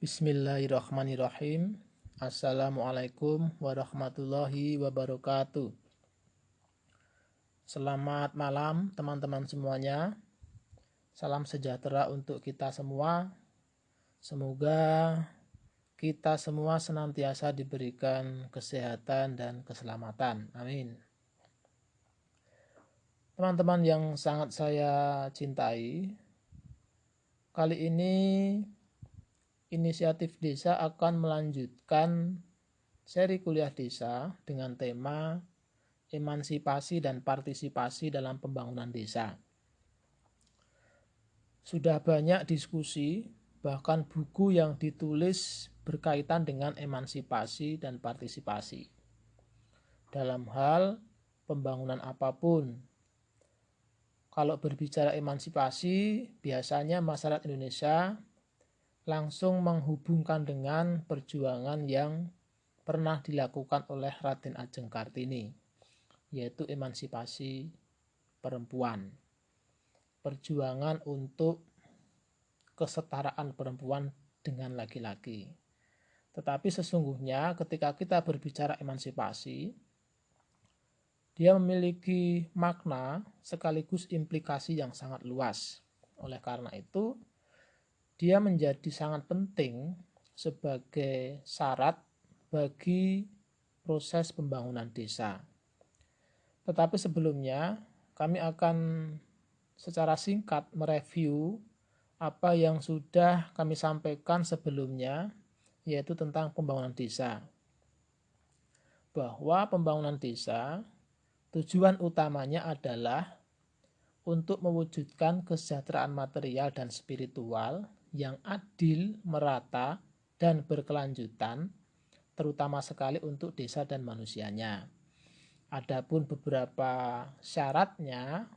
Bismillahirrahmanirrahim. Assalamualaikum warahmatullahi wabarakatuh. Selamat malam teman-teman semuanya. Salam sejahtera untuk kita semua. Semoga kita semua senantiasa diberikan kesehatan dan keselamatan. Amin. Teman-teman yang sangat saya cintai, kali ini Inisiatif Desa akan melanjutkan seri kuliah desa dengan tema emansipasi dan partisipasi dalam pembangunan desa. Sudah banyak diskusi, bahkan buku yang ditulis berkaitan dengan emansipasi dan partisipasi. Dalam hal pembangunan apapun, kalau berbicara emansipasi, biasanya masyarakat Indonesia langsung menghubungkan dengan perjuangan yang pernah dilakukan oleh Raden Adjeng Kartini, yaitu emansipasi perempuan, perjuangan untuk kesetaraan perempuan dengan laki-laki. Tetapi sesungguhnya ketika kita berbicara emansipasi, dia memiliki makna sekaligus implikasi yang sangat luas. Oleh karena itu, dia menjadi sangat penting sebagai syarat bagi proses pembangunan desa. Tetapi sebelumnya kami akan secara singkat mereview apa yang sudah kami sampaikan sebelumnya, yaitu tentang pembangunan desa. Bahwa pembangunan desa tujuan utamanya adalah untuk mewujudkan kesejahteraan material dan spiritual yang adil, merata, dan berkelanjutan, terutama sekali untuk desa dan manusianya. Adapun beberapa syaratnya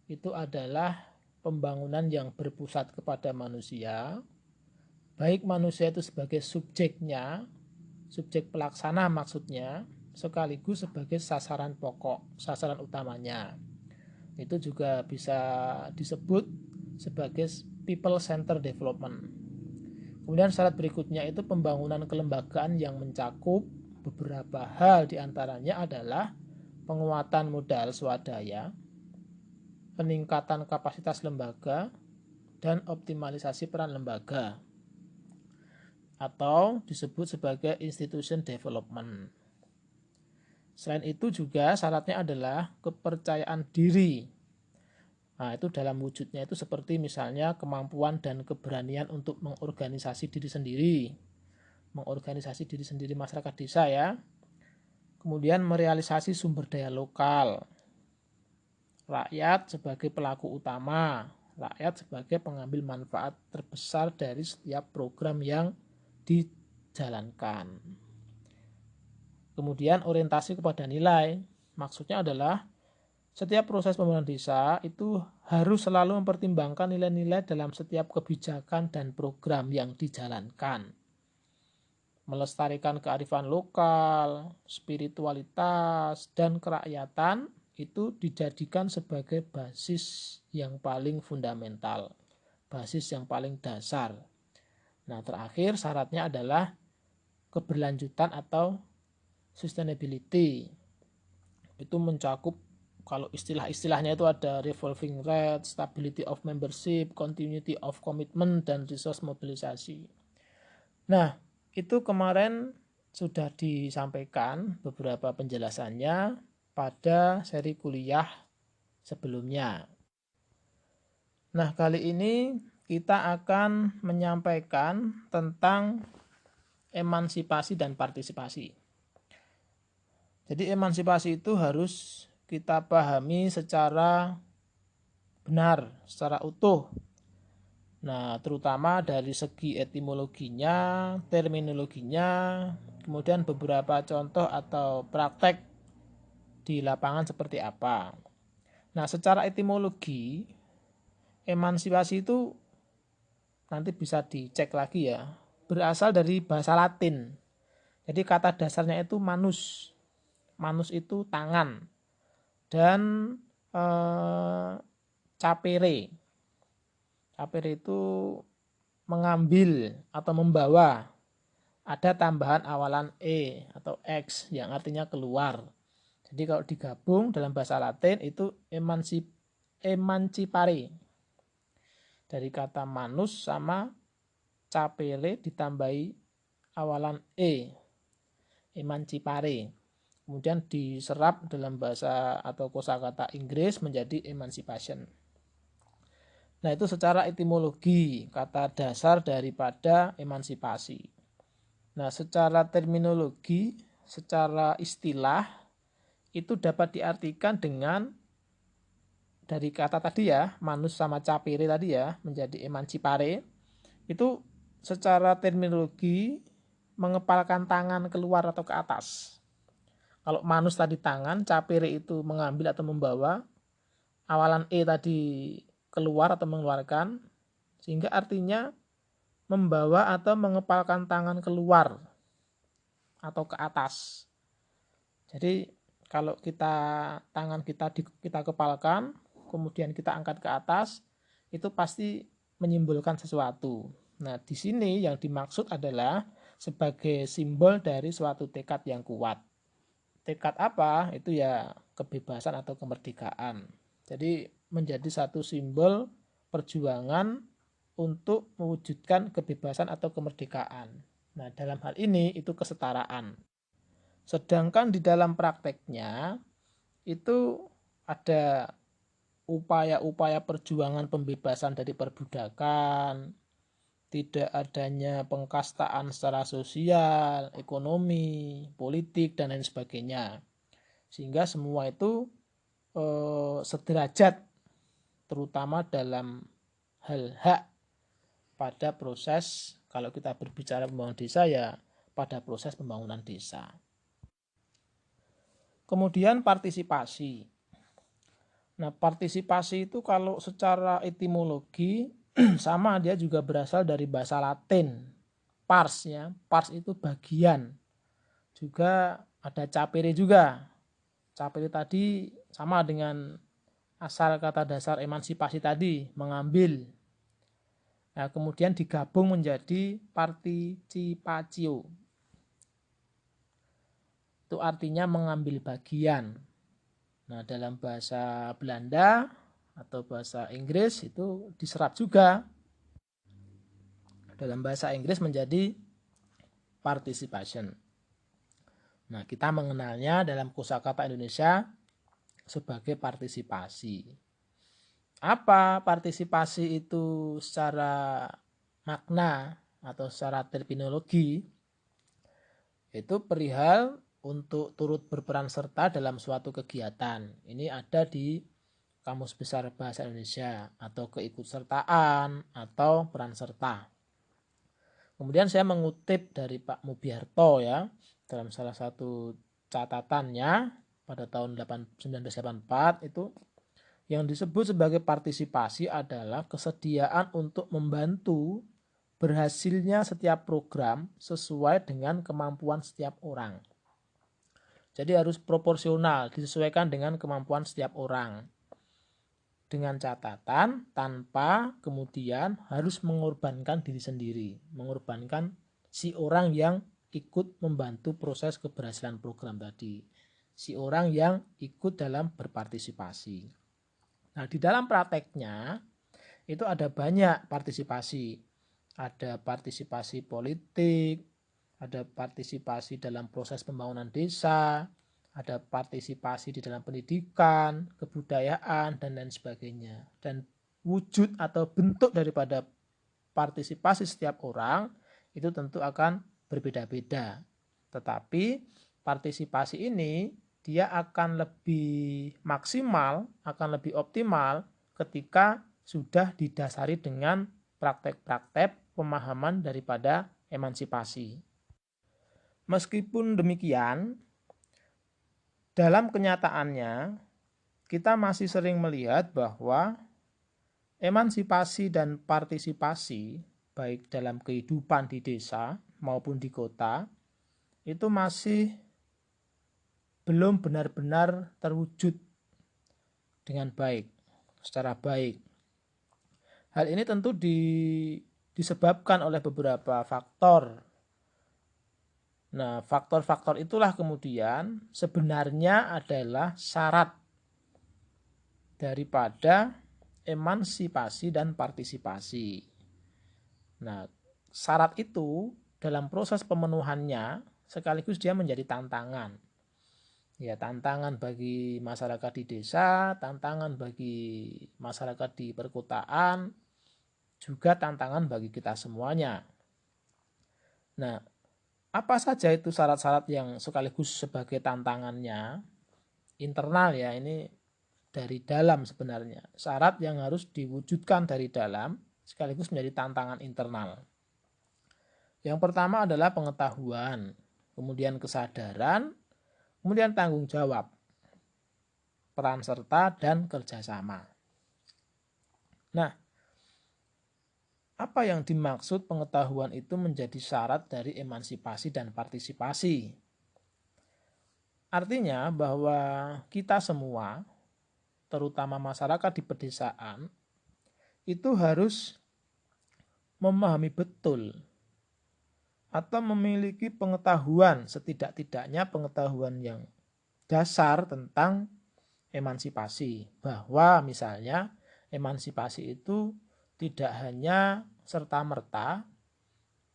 itu adalah pembangunan yang berpusat kepada manusia, baik manusia itu sebagai subjeknya, subjek pelaksana maksudnya, sekaligus sebagai sasaran pokok, sasaran utamanya. Itu juga bisa disebut sebagai people center development. Kemudian syarat berikutnya itu pembangunan kelembagaan yang mencakup beberapa hal, diantaranya adalah penguatan modal swadaya, peningkatan kapasitas lembaga, dan optimalisasi peran lembaga, atau disebut sebagai institution development. Selain itu juga syaratnya adalah kepercayaan diri. Nah, itu dalam wujudnya itu seperti misalnya kemampuan dan keberanian untuk mengorganisasi diri sendiri masyarakat desa ya. Kemudian merealisasi sumber daya lokal. Rakyat sebagai pelaku utama, rakyat sebagai pengambil manfaat terbesar dari setiap program yang dijalankan. Kemudian orientasi kepada nilai, maksudnya adalah setiap proses pembangunan desa itu harus selalu mempertimbangkan nilai-nilai dalam setiap kebijakan dan program yang dijalankan. Melestarikan kearifan lokal, spiritualitas, dan kerakyatan itu dijadikan sebagai basis yang paling fundamental, basis yang paling dasar. Nah, terakhir syaratnya adalah keberlanjutan atau sustainability. Itu mencakup, kalau istilah-istilahnya itu ada revolving rate, stability of membership, continuity of commitment, dan resource mobilisasi. Nah, itu kemarin sudah disampaikan beberapa penjelasannya pada seri kuliah sebelumnya. Nah, kali ini kita akan menyampaikan tentang emansipasi dan partisipasi. Jadi emansipasi itu harus kita pahami secara benar, secara utuh. Nah, terutama dari segi etimologinya, terminologinya, kemudian beberapa contoh atau praktek di lapangan seperti apa. Nah, secara etimologi, emansipasi itu nanti bisa dicek lagi ya, berasal dari bahasa Latin. Jadi kata dasarnya itu manus. Manus itu tangan. Dan capere. Capere itu mengambil atau membawa, ada tambahan awalan e atau x yang artinya keluar. Jadi kalau digabung dalam bahasa Latin itu emancipare. Dari kata manus sama capere ditambahi awalan e, emancipare. Kemudian diserap dalam bahasa atau kosakata Inggris menjadi emancipation. Nah, itu secara etimologi, kata dasar daripada emansipasi. Nah, secara terminologi, secara istilah, itu dapat diartikan dengan dari kata tadi ya, manus sama capire tadi ya, menjadi emancipare. Itu secara terminologi mengepalkan tangan keluar atau ke atas. Kalau manus tadi tangan, capire itu mengambil atau membawa, awalan e tadi keluar atau mengeluarkan, sehingga artinya membawa atau mengepalkan tangan keluar atau ke atas. Jadi kalau tangan kita kepalkan, kemudian kita angkat ke atas, itu pasti menyimbolkan sesuatu. Nah, di sini yang dimaksud adalah sebagai simbol dari suatu tekad yang kuat. Tekad apa? Itu ya kebebasan atau kemerdekaan. Jadi menjadi satu simbol perjuangan untuk mewujudkan kebebasan atau kemerdekaan. Nah, dalam hal ini itu kesetaraan. Sedangkan di dalam prakteknya itu ada upaya-upaya perjuangan pembebasan dari perbudakan, tidak adanya pengkastaan secara sosial, ekonomi, politik, dan lain sebagainya. Sehingga semua itu sederajat, terutama dalam hal hak pada proses, kalau kita berbicara pembangunan desa ya pada proses pembangunan desa. Kemudian partisipasi. Nah, partisipasi itu kalau secara etimologi sama, dia juga berasal dari bahasa Latin, pars ya. Pars itu bagian. Juga ada capere juga. Capere tadi sama dengan asal kata dasar emansipasi tadi, mengambil. Nah, kemudian digabung menjadi participatio. Itu artinya mengambil bagian. Nah, dalam bahasa Belanda atau bahasa Inggris itu diserap juga. Dalam bahasa Inggris menjadi participation. Nah, kita mengenalnya dalam kosakata Indonesia sebagai partisipasi. Apa partisipasi itu secara makna atau secara terminologi? Itu perihal untuk turut berperan serta dalam suatu kegiatan. Ini ada di Kamus Besar Bahasa Indonesia, atau keikutsertaan atau peran serta. Kemudian saya mengutip dari Pak Mubiarto ya, dalam salah satu catatannya pada tahun 1984 itu, yang disebut sebagai partisipasi adalah kesediaan untuk membantu berhasilnya setiap program sesuai dengan kemampuan setiap orang. Jadi harus proporsional, disesuaikan dengan kemampuan setiap orang. Dengan catatan tanpa kemudian harus mengorbankan diri sendiri, mengorbankan si orang yang ikut membantu proses keberhasilan program tadi, si orang yang ikut dalam berpartisipasi. Nah, di dalam prakteknya itu ada banyak partisipasi. Ada partisipasi politik, ada partisipasi dalam proses pembangunan desa, ada partisipasi di dalam pendidikan, kebudayaan, dan lain sebagainya. Dan wujud atau bentuk daripada partisipasi setiap orang itu tentu akan berbeda-beda. Tetapi partisipasi ini dia akan lebih maksimal, akan lebih optimal ketika sudah didasari dengan praktek-praktek pemahaman daripada emansipasi. Meskipun demikian, dalam kenyataannya kita masih sering melihat bahwa emansipasi dan partisipasi baik dalam kehidupan di desa maupun di kota itu masih belum benar-benar terwujud dengan baik, secara baik. Hal ini tentu disebabkan oleh beberapa faktor. Nah, faktor-faktor itulah kemudian sebenarnya adalah syarat daripada emansipasi dan partisipasi. Nah, syarat itu dalam proses pemenuhannya sekaligus dia menjadi tantangan. Ya, tantangan bagi masyarakat di desa, tantangan bagi masyarakat di perkotaan, juga tantangan bagi kita semuanya. Nah, apa saja itu syarat-syarat yang sekaligus sebagai tantangannya? Internal ya, ini dari dalam sebenarnya. Syarat yang harus diwujudkan dari dalam sekaligus menjadi tantangan internal. Yang pertama adalah pengetahuan, kemudian kesadaran, kemudian tanggung jawab, peran serta, dan kerjasama. Nah, apa yang dimaksud pengetahuan itu menjadi syarat dari emansipasi dan partisipasi? Artinya bahwa kita semua, terutama masyarakat di pedesaan, itu harus memahami betul atau memiliki pengetahuan, setidak-tidaknya pengetahuan yang dasar tentang emansipasi. Bahwa misalnya emansipasi itu tidak hanya serta-merta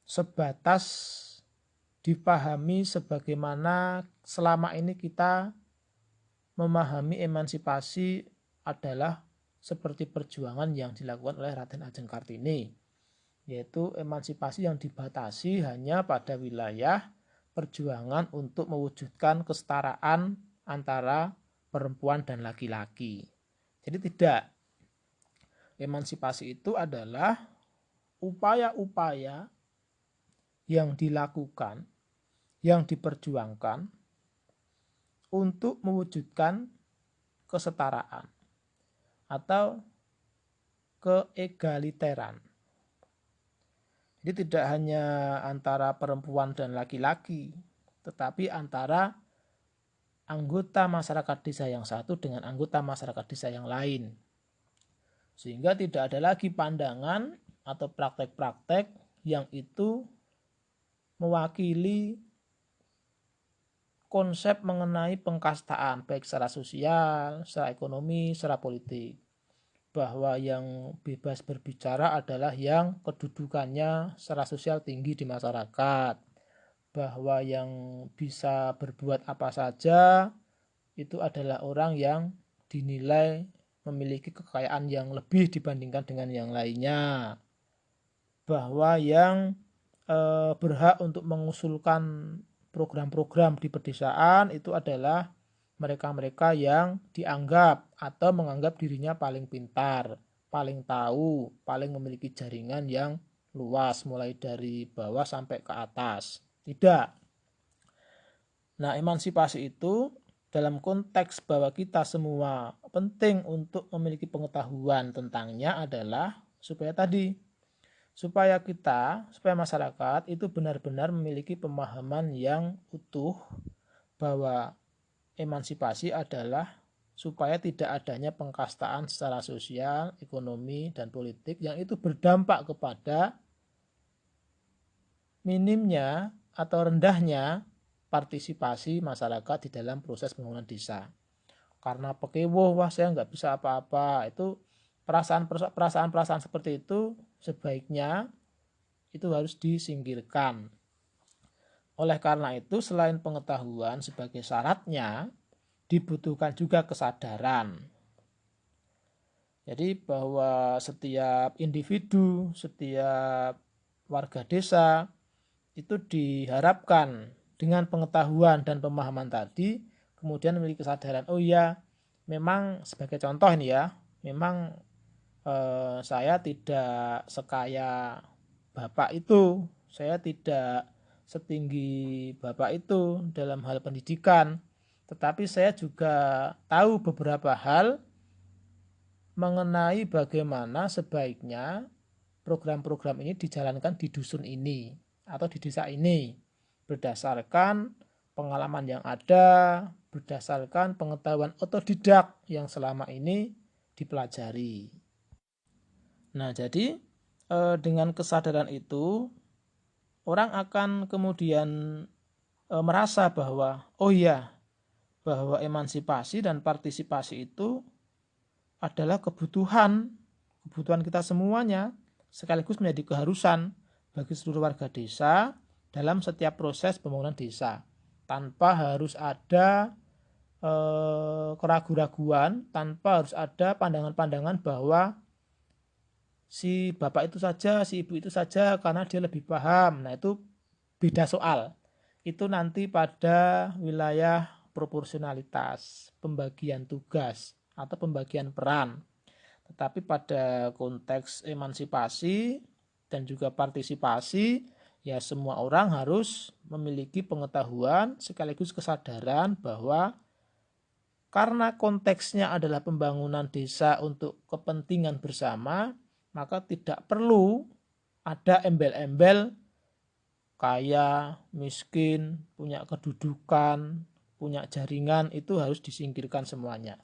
sebatas dipahami sebagaimana selama ini kita memahami emansipasi adalah seperti perjuangan yang dilakukan oleh Raden Ajeng Kartini, yaitu emansipasi yang dibatasi hanya pada wilayah perjuangan untuk mewujudkan kesetaraan antara perempuan dan laki-laki. Jadi tidak. Emansipasi itu adalah upaya-upaya yang dilakukan, yang diperjuangkan untuk mewujudkan kesetaraan atau keegaliteran. Jadi tidak hanya antara perempuan dan laki-laki, tetapi antara anggota masyarakat desa yang satu dengan anggota masyarakat desa yang lain. Sehingga tidak ada lagi pandangan atau praktek-praktek yang itu mewakili konsep mengenai pengkastaan, baik secara sosial, secara ekonomi, secara politik. Bahwa yang bebas berbicara adalah yang kedudukannya secara sosial tinggi di masyarakat. Bahwa yang bisa berbuat apa saja itu adalah orang yang dinilai memiliki kekayaan yang lebih dibandingkan dengan yang lainnya. Bahwa yang berhak untuk mengusulkan program-program di pedesaan itu adalah mereka-mereka yang dianggap atau menganggap dirinya paling pintar, paling tahu, paling memiliki jaringan yang luas mulai dari bawah sampai ke atas. Tidak. Nah, emansipasi itu dalam konteks bahwa kita semua penting untuk memiliki pengetahuan tentangnya adalah supaya masyarakat itu benar-benar memiliki pemahaman yang utuh bahwa emansipasi adalah supaya tidak adanya pengkastaan secara sosial, ekonomi, dan politik yang itu berdampak kepada minimnya atau rendahnya partisipasi masyarakat di dalam proses pembangunan desa. Karena pekewoh, wah saya nggak bisa apa-apa, itu perasaan-perasaan seperti itu sebaiknya itu harus disingkirkan. Oleh karena itu, selain pengetahuan sebagai syaratnya, dibutuhkan juga kesadaran. Jadi bahwa setiap individu, setiap warga desa itu diharapkan dengan pengetahuan dan pemahaman tadi, kemudian memiliki kesadaran, oh iya, memang sebagai contoh ini ya, memang saya tidak sekaya bapak itu, saya tidak setinggi bapak itu dalam hal pendidikan, tetapi saya juga tahu beberapa hal mengenai bagaimana sebaiknya program-program ini dijalankan di dusun ini atau di desa ini berdasarkan pengalaman yang ada, berdasarkan pengetahuan otodidak yang selama ini dipelajari. Nah, jadi dengan kesadaran itu orang akan kemudian merasa bahwa oh iya, bahwa emansipasi dan partisipasi itu adalah kebutuhan kita semuanya, sekaligus menjadi keharusan bagi seluruh warga desa dalam setiap proses pembangunan desa, tanpa harus ada keraguan-raguan, tanpa harus ada pandangan-pandangan bahwa si bapak itu saja, si ibu itu saja karena dia lebih paham. Nah, itu beda soal. Itu nanti pada wilayah proporsionalitas, pembagian tugas atau pembagian peran. Tetapi pada konteks emansipasi dan juga partisipasi, ya semua orang harus memiliki pengetahuan sekaligus kesadaran bahwa karena konteksnya adalah pembangunan desa untuk kepentingan bersama, maka tidak perlu ada embel-embel kaya, miskin, punya kedudukan, punya jaringan, itu harus disingkirkan semuanya.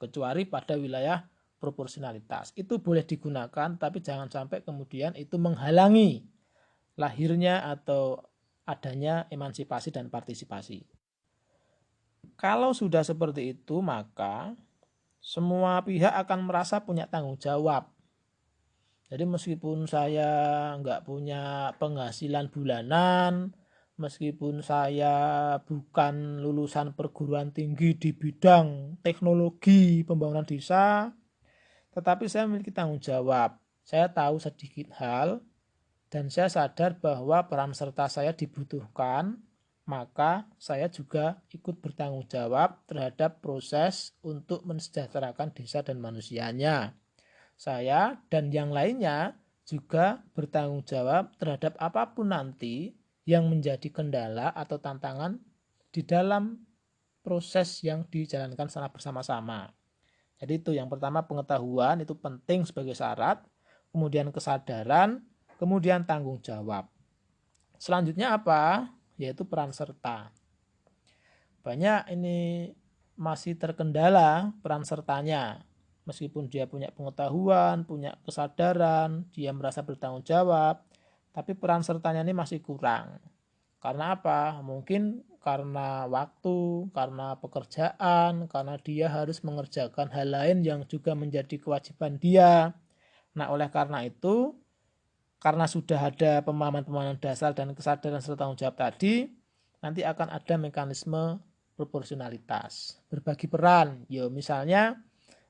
Kecuali pada wilayah proporsionalitas. Itu boleh digunakan, tapi jangan sampai kemudian itu menghalangi lahirnya atau adanya emansipasi dan partisipasi. Kalau sudah seperti itu, maka semua pihak akan merasa punya tanggung jawab. Jadi meskipun saya nggak punya penghasilan bulanan, meskipun saya bukan lulusan perguruan tinggi di bidang teknologi pembangunan desa, tetapi saya memiliki tanggung jawab. Saya tahu sedikit hal dan saya sadar bahwa peran serta saya dibutuhkan, maka saya juga ikut bertanggung jawab terhadap proses untuk mensejahterakan desa dan manusianya. Saya dan yang lainnya juga bertanggung jawab terhadap apapun nanti yang menjadi kendala atau tantangan di dalam proses yang dijalankan secara bersama-sama. Jadi itu yang pertama, pengetahuan itu penting sebagai syarat, kemudian kesadaran, kemudian tanggung jawab. Selanjutnya apa? Yaitu peran serta. Banyak ini masih terkendala peran sertanya. Meskipun dia punya pengetahuan, punya kesadaran, dia merasa bertanggung jawab, tapi peran sertanya ini masih kurang. Karena apa? Mungkin karena waktu, karena pekerjaan, karena dia harus mengerjakan hal lain yang juga menjadi kewajiban dia. Nah, oleh karena itu, karena sudah ada pemahaman-pemahaman dasar dan kesadaran serta tanggung jawab tadi, nanti akan ada mekanisme proporsionalitas. Berbagi peran, misalnya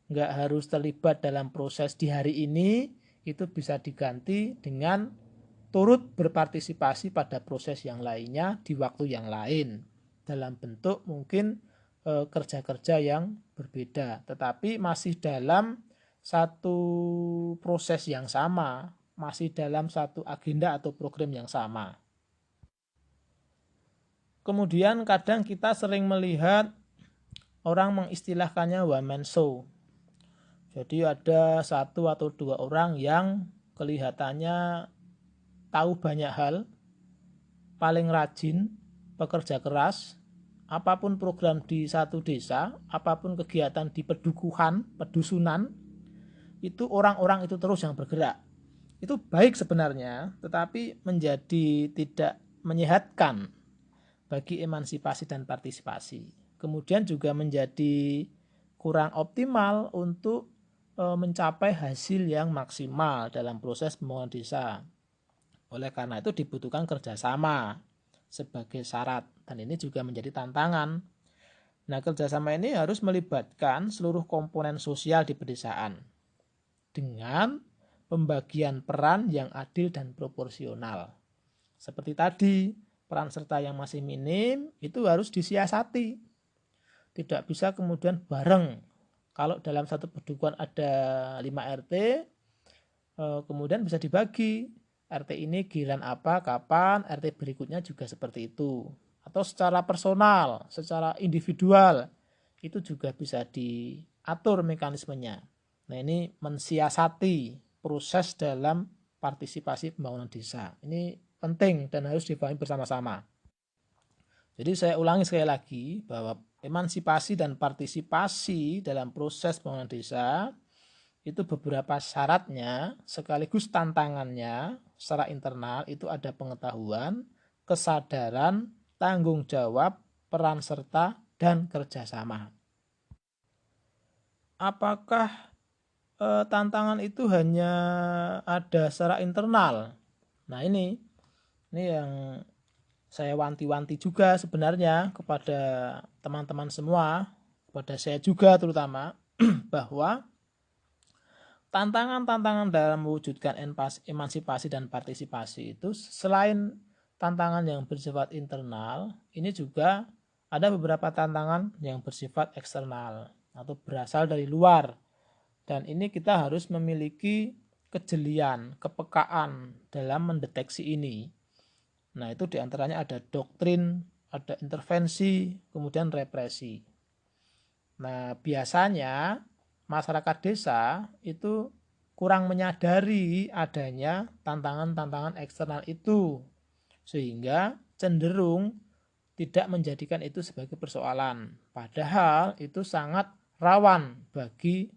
nggak harus terlibat dalam proses di hari ini, itu bisa diganti dengan turut berpartisipasi pada proses yang lainnya di waktu yang lain dalam bentuk mungkin kerja-kerja yang berbeda, tetapi masih dalam satu proses yang sama, masih dalam satu agenda atau program yang sama. Kemudian kadang kita sering melihat orang mengistilahkannya one man show. Jadi ada satu atau dua orang yang kelihatannya tahu banyak hal, paling rajin, pekerja keras, apapun program di satu desa, apapun kegiatan di pedukuhan, pedusunan, itu orang-orang itu terus yang bergerak. Itu baik sebenarnya, tetapi menjadi tidak menyehatkan bagi emansipasi dan partisipasi. Kemudian juga menjadi kurang optimal untuk mencapai hasil yang maksimal dalam proses pembangunan desa. Oleh karena itu dibutuhkan kerjasama sebagai syarat, dan ini juga menjadi tantangan. Nah, kerjasama ini harus melibatkan seluruh komponen sosial di pedesaan dengan pembagian peran yang adil dan proporsional. Seperti tadi, peran serta yang masih minim itu harus disiasati. Tidak bisa kemudian bareng. Kalau dalam satu pedukuhan ada 5 RT, kemudian bisa dibagi. RT ini giliran apa, kapan, RT berikutnya juga seperti itu. Atau secara personal, secara individual, itu juga bisa diatur mekanismenya. Nah, ini mensiasati proses dalam partisipasi pembangunan desa. Ini penting dan harus dipahami bersama-sama. Jadi saya ulangi sekali lagi bahwa emansipasi dan partisipasi dalam proses pembangunan desa itu beberapa syaratnya sekaligus tantangannya secara internal itu ada pengetahuan, kesadaran, tanggung jawab, peran serta, dan kerjasama. Apakah tantangan itu hanya ada secara internal? Nah ini yang saya wanti-wanti juga sebenarnya kepada teman-teman semua, kepada saya juga terutama, bahwa tantangan-tantangan dalam mewujudkan emansipasi dan partisipasi itu selain tantangan yang bersifat internal, ini juga ada beberapa tantangan yang bersifat eksternal atau berasal dari luar. Dan ini kita harus memiliki kejelian, kepekaan dalam mendeteksi ini. Nah, itu diantaranya ada doktrin, ada intervensi, kemudian represi. Nah, biasanya masyarakat desa itu kurang menyadari adanya tantangan-tantangan eksternal itu, sehingga cenderung tidak menjadikan itu sebagai persoalan. Padahal itu sangat rawan bagi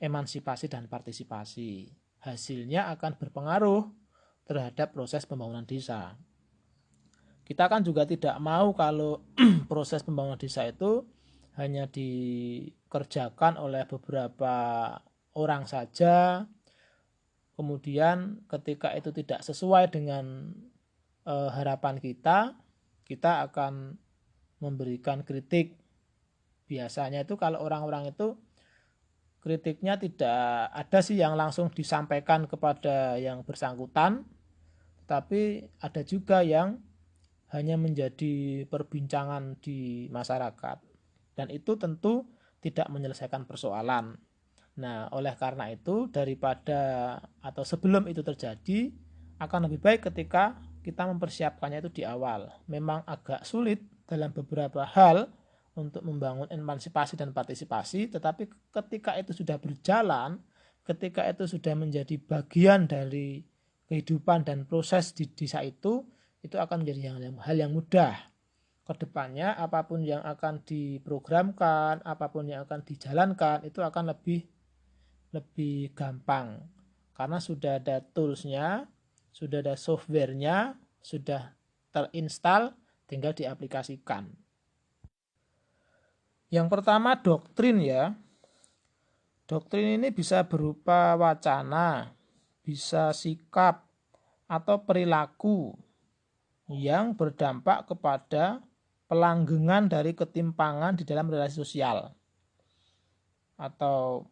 emansipasi dan partisipasi. Hasilnya akan berpengaruh terhadap proses pembangunan desa. Kita kan juga tidak mau kalau proses pembangunan desa itu hanya dikerjakan oleh beberapa orang saja, kemudian ketika itu tidak sesuai dengan harapan kita akan memberikan kritik. Biasanya itu kalau orang-orang itu kritiknya tidak ada sih yang langsung disampaikan kepada yang bersangkutan, tapi ada juga yang hanya menjadi perbincangan di masyarakat. Dan itu tentu tidak menyelesaikan persoalan. Nah, oleh karena itu daripada atau sebelum itu terjadi, akan lebih baik ketika kita mempersiapkannya itu di awal. Memang agak sulit dalam beberapa hal untuk membangun emansipasi dan partisipasi, tetapi ketika itu sudah berjalan, ketika itu sudah menjadi bagian dari kehidupan dan proses di desa itu akan menjadi hal yang mudah. Kedepannya apapun yang akan diprogramkan, apapun yang akan dijalankan itu akan lebih gampang karena sudah ada toolsnya, sudah ada softwarenya, sudah terinstall, tinggal diaplikasikan. Yang pertama doktrin ya. Doktrin ini bisa berupa wacana, bisa sikap atau perilaku yang berdampak kepada pelanggengan dari ketimpangan di dalam relasi sosial atau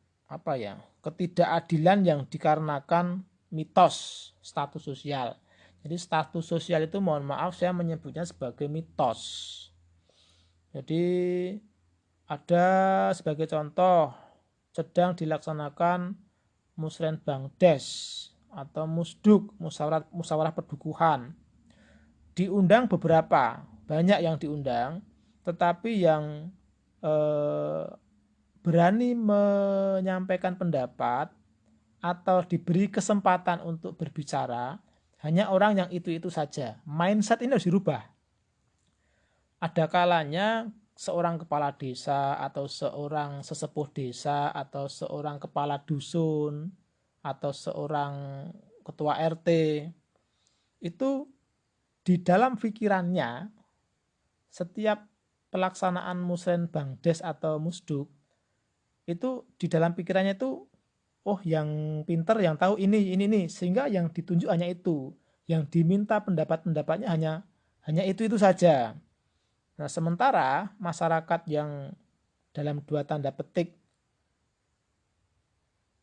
ketidakadilan yang dikarenakan mitos status sosial. Jadi status sosial itu mohon maaf saya menyebutnya sebagai mitos. Jadi ada sebagai contoh sedang dilaksanakan Musrenbangdes atau Musduk, musyawarah perdukuhan. Diundang beberapa, banyak yang diundang, tetapi yang berani menyampaikan pendapat atau diberi kesempatan untuk berbicara hanya orang yang itu saja. Mindset ini harus dirubah. Ada kalanya seorang kepala desa atau seorang sesepuh desa atau seorang kepala dusun atau seorang ketua RT itu di dalam pikirannya setiap pelaksanaan Musrenbangdes atau Musduk itu di dalam pikirannya itu yang pinter yang tahu ini sehingga yang ditunjuk hanya itu, yang diminta pendapatnya hanya itu saja. Nah, sementara masyarakat yang dalam dua tanda petik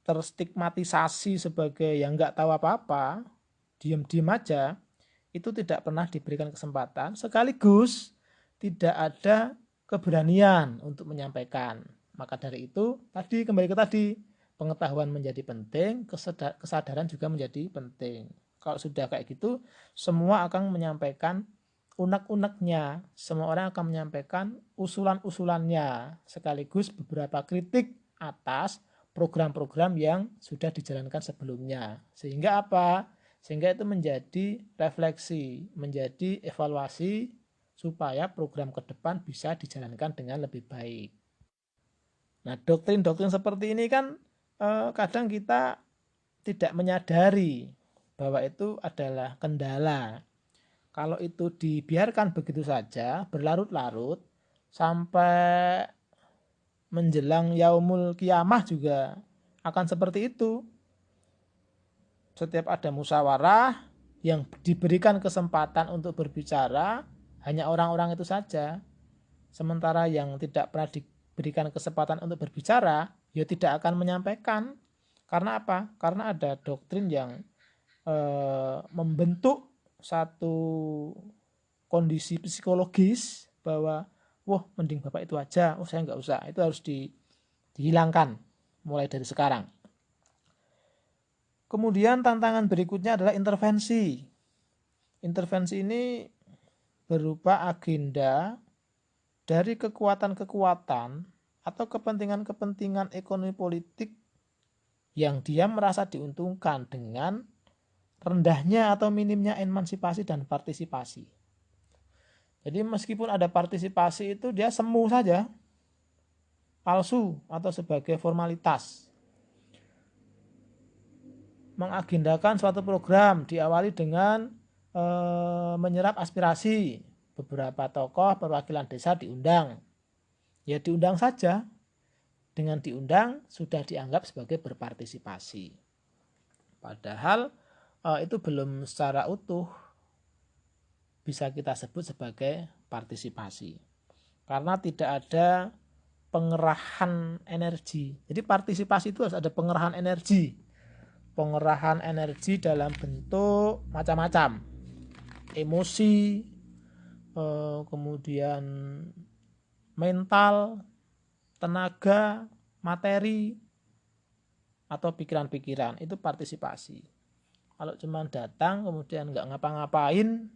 terstigmatisasi sebagai yang nggak tahu apa-apa, diam-diam aja, itu tidak pernah diberikan kesempatan, sekaligus tidak ada keberanian untuk menyampaikan. Maka dari itu, kembali ke tadi, pengetahuan menjadi penting, kesadaran juga menjadi penting. Kalau sudah kayak gitu, semua akan menyampaikan unek-uneknya, semua orang akan menyampaikan usulan-usulannya, sekaligus beberapa kritik atas program-program yang sudah dijalankan sebelumnya. Sehingga apa? Sehingga itu menjadi refleksi, menjadi evaluasi supaya program ke depan bisa dijalankan dengan lebih baik. Nah, doktrin-doktrin seperti ini kan kadang kita tidak menyadari bahwa itu adalah kendala. Kalau itu dibiarkan begitu saja, berlarut-larut, sampai menjelang yaumul kiamah juga akan seperti itu. Setiap ada musyawarah yang diberikan kesempatan untuk berbicara, hanya orang-orang itu saja. Sementara yang tidak pernah diberikan kesempatan untuk berbicara, ya tidak akan menyampaikan. Karena apa? Karena ada doktrin yang membentuk satu kondisi psikologis bahwa wah mending bapak itu aja, saya nggak usah, itu harus dihilangkan mulai dari sekarang. Kemudian tantangan berikutnya adalah intervensi. Intervensi ini berupa agenda dari kekuatan-kekuatan atau kepentingan-kepentingan ekonomi politik yang dia merasa diuntungkan dengan rendahnya atau minimnya emansipasi dan partisipasi. Jadi meskipun ada partisipasi itu dia semu saja, palsu atau sebagai formalitas. Mengagendakan suatu program diawali dengan menyerap aspirasi. Beberapa tokoh perwakilan desa diundang. Ya diundang saja. Dengan diundang sudah dianggap sebagai berpartisipasi. Padahal itu belum secara utuh bisa kita sebut sebagai partisipasi. Karena tidak ada pengerahan energi. Jadi partisipasi itu harus ada pengerahan energi. Pengerahan energi dalam bentuk macam-macam. Emosi, kemudian mental, tenaga, materi, atau pikiran-pikiran. Itu partisipasi. Kalau cuma datang kemudian nggak ngapa-ngapain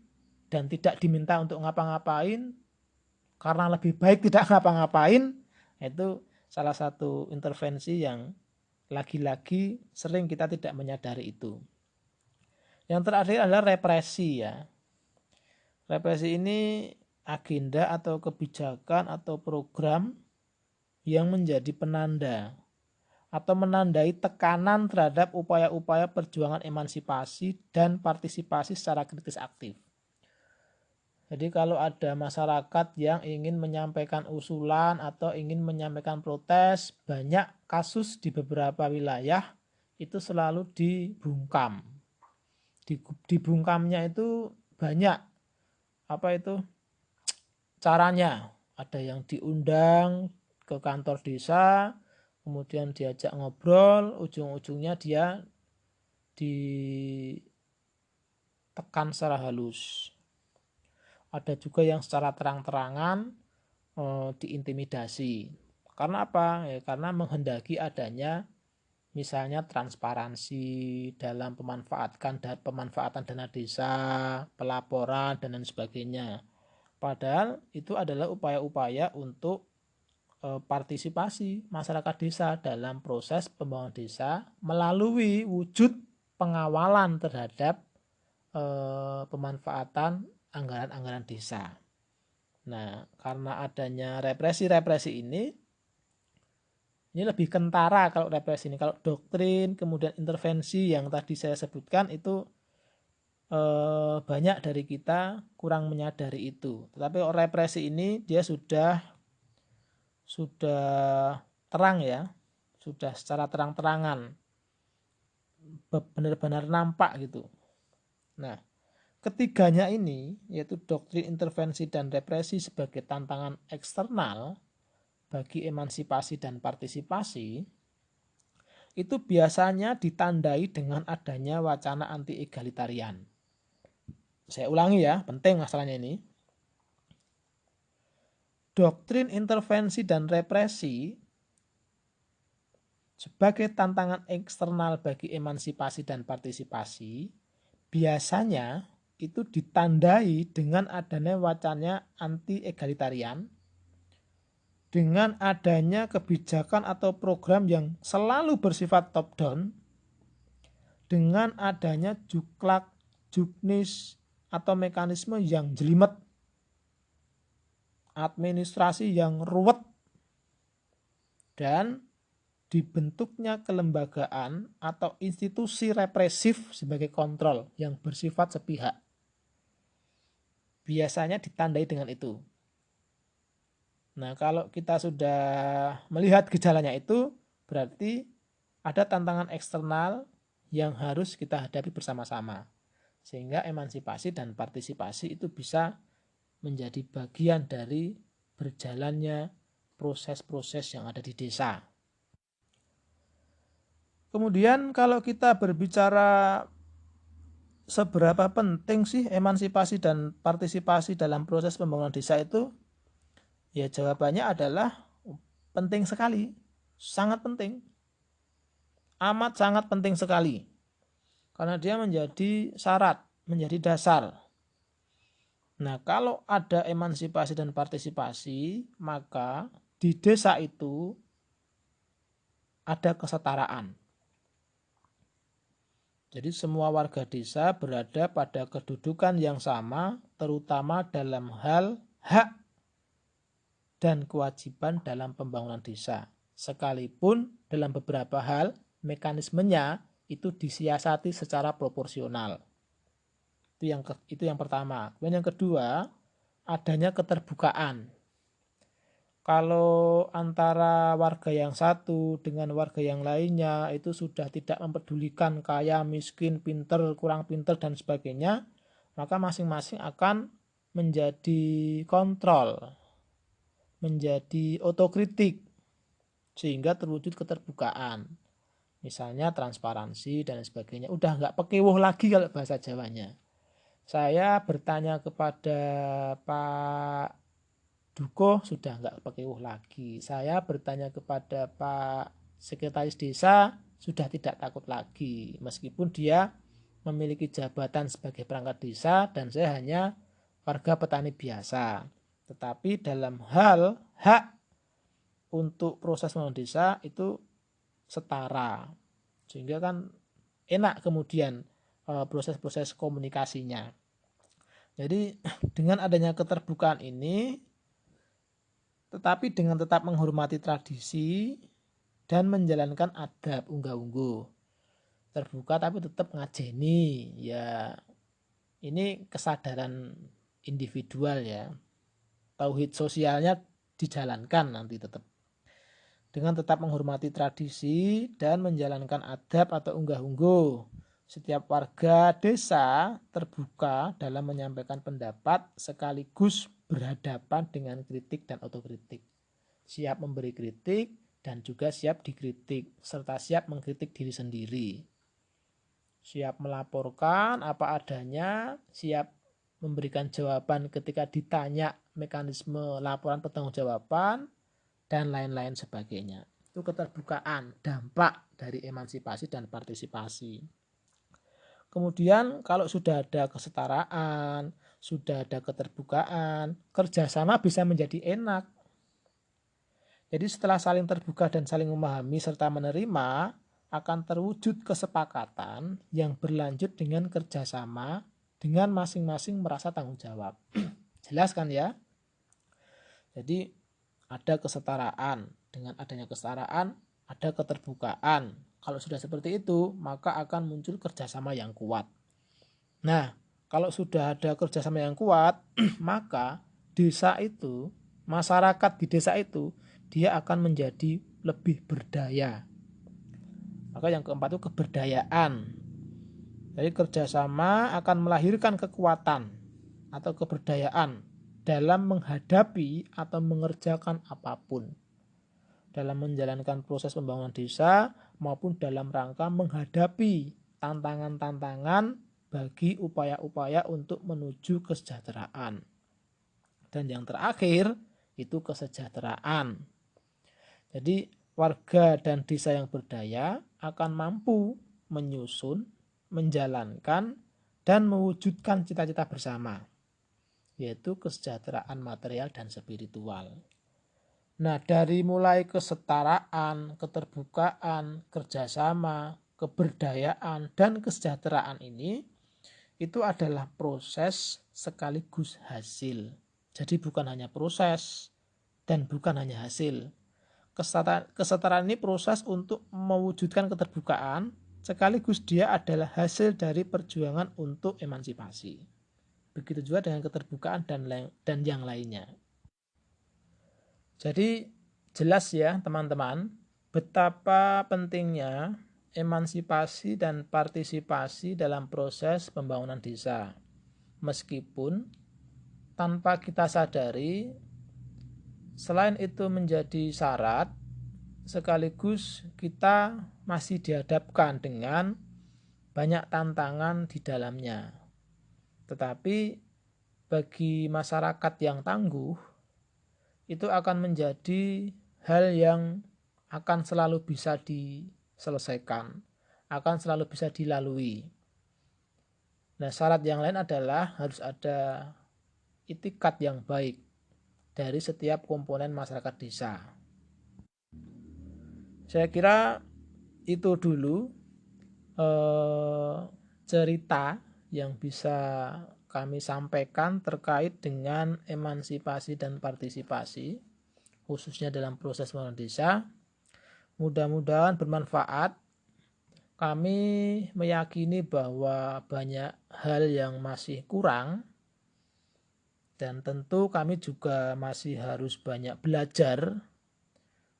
dan tidak diminta untuk ngapa-ngapain karena lebih baik tidak ngapa-ngapain, itu salah satu intervensi yang lagi-lagi sering kita tidak menyadari itu. Yang terakhir adalah represi ya. Represi ini agenda atau kebijakan atau program yang menjadi penanda atau menandai tekanan terhadap upaya-upaya perjuangan emansipasi dan partisipasi secara kritis aktif. Jadi kalau ada masyarakat yang ingin menyampaikan usulan atau ingin menyampaikan protes, banyak kasus di beberapa wilayah itu selalu dibungkam. Dibungkamnya itu banyak caranya. Ada yang diundang ke kantor desa, kemudian diajak ngobrol, ujung-ujungnya dia ditekan secara halus. Ada juga yang secara terang-terangan diintimidasi. Karena apa? Ya, karena menghendaki adanya misalnya transparansi dalam pemanfaatan dana desa, pelaporan dan lain sebagainya. Padahal itu adalah upaya-upaya untuk partisipasi masyarakat desa dalam proses pembangunan desa melalui wujud pengawalan terhadap pemanfaatan anggaran-anggaran desa. Nah, karena adanya represi-represi ini lebih kentara kalau represi ini. Kalau doktrin, kemudian intervensi yang tadi saya sebutkan itu banyak dari kita kurang menyadari itu. Tetapi represi ini dia sudah terang ya, sudah secara terang-terangan, benar-benar nampak gitu. Nah, ketiganya ini, yaitu doktrin intervensi dan represi sebagai tantangan eksternal bagi emansipasi dan partisipasi, itu biasanya ditandai dengan adanya wacana anti-egalitarian. Saya ulangi ya, penting masalahnya ini. Doktrin intervensi dan represi sebagai tantangan eksternal bagi emansipasi dan partisipasi biasanya itu ditandai dengan adanya wacana anti-egalitarian, dengan adanya kebijakan atau program yang selalu bersifat top down, dengan adanya juklak, juknis atau mekanisme yang jelimet, administrasi yang ruwet, dan dibentuknya kelembagaan atau institusi represif sebagai kontrol yang bersifat sepihak. Biasanya ditandai dengan itu. Nah, kalau kita sudah melihat gejalanya itu, berarti ada tantangan eksternal yang harus kita hadapi bersama-sama. Sehingga emansipasi dan partisipasi itu bisa menjadi bagian dari berjalannya proses-proses yang ada di desa. Kemudian kalau kita berbicara seberapa penting sih emansipasi dan partisipasi dalam proses pembangunan desa itu, ya jawabannya adalah penting sekali, sangat penting, amat sangat penting sekali. Karena dia menjadi syarat, menjadi dasar. Nah, kalau ada emansipasi dan partisipasi, maka di desa itu ada kesetaraan. Jadi semua warga desa berada pada kedudukan yang sama, terutama dalam hal hak dan kewajiban dalam pembangunan desa. Sekalipun dalam beberapa hal mekanismenya itu disiasati secara proporsional. Itu yang pertama. Kemudian yang kedua, adanya keterbukaan. Kalau antara warga yang satu dengan warga yang lainnya itu sudah tidak mempedulikan kaya, miskin, pinter, kurang pinter, dan sebagainya, maka masing-masing akan menjadi kontrol, menjadi otokritik, sehingga terwujud keterbukaan. Misalnya transparansi dan sebagainya. Udah nggak pekewuh lagi kalau bahasa Jawanya. Saya bertanya kepada Pak Duko sudah nggak pekewuh lagi. Saya bertanya kepada Pak Sekretaris Desa sudah tidak takut lagi. Meskipun dia memiliki jabatan sebagai perangkat desa dan saya hanya warga petani biasa. Tetapi dalam hal hak untuk proses pembangunan desa itu setara. Sehingga kan enak kemudian proses-proses komunikasinya. Jadi dengan adanya keterbukaan ini, tetapi dengan tetap menghormati tradisi dan menjalankan adab unggah-ungguh. Terbuka tapi tetap ngajeni. Ya, ini kesadaran individual ya. Tauhid sosialnya dijalankan nanti tetap. Dengan tetap menghormati tradisi dan menjalankan adab atau unggah-ungguh. Setiap warga desa terbuka dalam menyampaikan pendapat sekaligus berhadapan dengan kritik dan otokritik. Siap memberi kritik dan juga siap dikritik, serta siap mengkritik diri sendiri. Siap melaporkan apa adanya, siap memberikan jawaban ketika ditanya mekanisme laporan pertanggungjawaban, dan lain-lain sebagainya. Itu keterbukaan, dampak dari emansipasi dan partisipasi. Kemudian kalau sudah ada kesetaraan, sudah ada keterbukaan, kerjasama bisa menjadi enak. Jadi setelah saling terbuka dan saling memahami serta menerima, akan terwujud kesepakatan yang berlanjut dengan kerjasama dengan masing-masing merasa tanggung jawab. Jelas kan ya? Jadi ada kesetaraan. Dengan adanya kesetaraan, ada keterbukaan. Kalau sudah seperti itu, maka akan muncul kerjasama yang kuat. Nah, kalau sudah ada kerjasama yang kuat, maka desa itu, masyarakat di desa itu, dia akan menjadi lebih berdaya. Maka yang keempat itu keberdayaan. Jadi kerjasama akan melahirkan kekuatan atau keberdayaan dalam menghadapi atau mengerjakan apapun. Dalam menjalankan proses pembangunan desa maupun dalam rangka menghadapi tantangan-tantangan bagi upaya-upaya untuk menuju kesejahteraan. Dan yang terakhir itu kesejahteraan. Jadi warga dan desa yang berdaya akan mampu menyusun, menjalankan, dan mewujudkan cita-cita bersama, yaitu kesejahteraan material dan spiritual. Nah, dari mulai kesetaraan, keterbukaan, kerjasama, keberdayaan, dan kesejahteraan ini, itu adalah proses sekaligus hasil. Jadi bukan hanya proses dan bukan hanya hasil. Kesetaraan ini proses untuk mewujudkan keterbukaan, sekaligus dia adalah hasil dari perjuangan untuk emansipasi. Begitu juga dengan keterbukaan dan yang lainnya. Jadi jelas ya teman-teman, betapa pentingnya emansipasi dan partisipasi dalam proses pembangunan desa. Meskipun tanpa kita sadari, selain itu menjadi syarat, sekaligus kita masih dihadapkan dengan banyak tantangan di dalamnya. Tetapi bagi masyarakat yang tangguh, itu akan menjadi hal yang akan selalu bisa diselesaikan, akan selalu bisa dilalui. Nah, syarat yang lain adalah harus ada itikat yang baik dari setiap komponen masyarakat desa. Saya kira itu dulu cerita yang bisa kami sampaikan terkait dengan emansipasi dan partisipasi, khususnya dalam proses pembangunan desa. Mudah-mudahan bermanfaat. Kami meyakini bahwa banyak hal yang masih kurang, dan tentu kami juga masih harus banyak belajar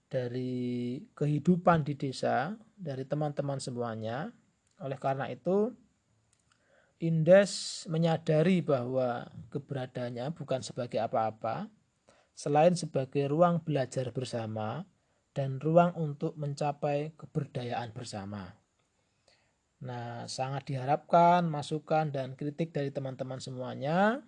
dari kehidupan di desa, dari teman-teman semuanya. Oleh karena itu, Indes menyadari bahwa keberadaannya bukan sebagai apa-apa, selain sebagai ruang belajar bersama dan ruang untuk mencapai keberdayaan bersama. Nah, sangat diharapkan masukan dan kritik dari teman-teman semuanya.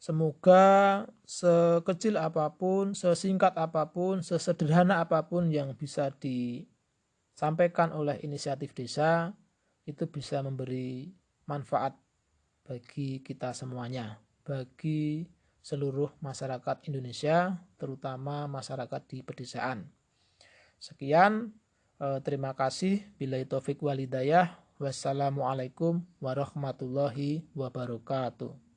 Semoga sekecil apapun, sesingkat apapun, sesederhana apapun yang bisa disampaikan oleh inisiatif desa, itu bisa memberi manfaat bagi kita semuanya, bagi seluruh masyarakat Indonesia, terutama masyarakat di pedesaan. Sekian. Terima kasih. Billahi taufik wal hidayah. Wassalamualaikum warahmatullahi wabarakatuh.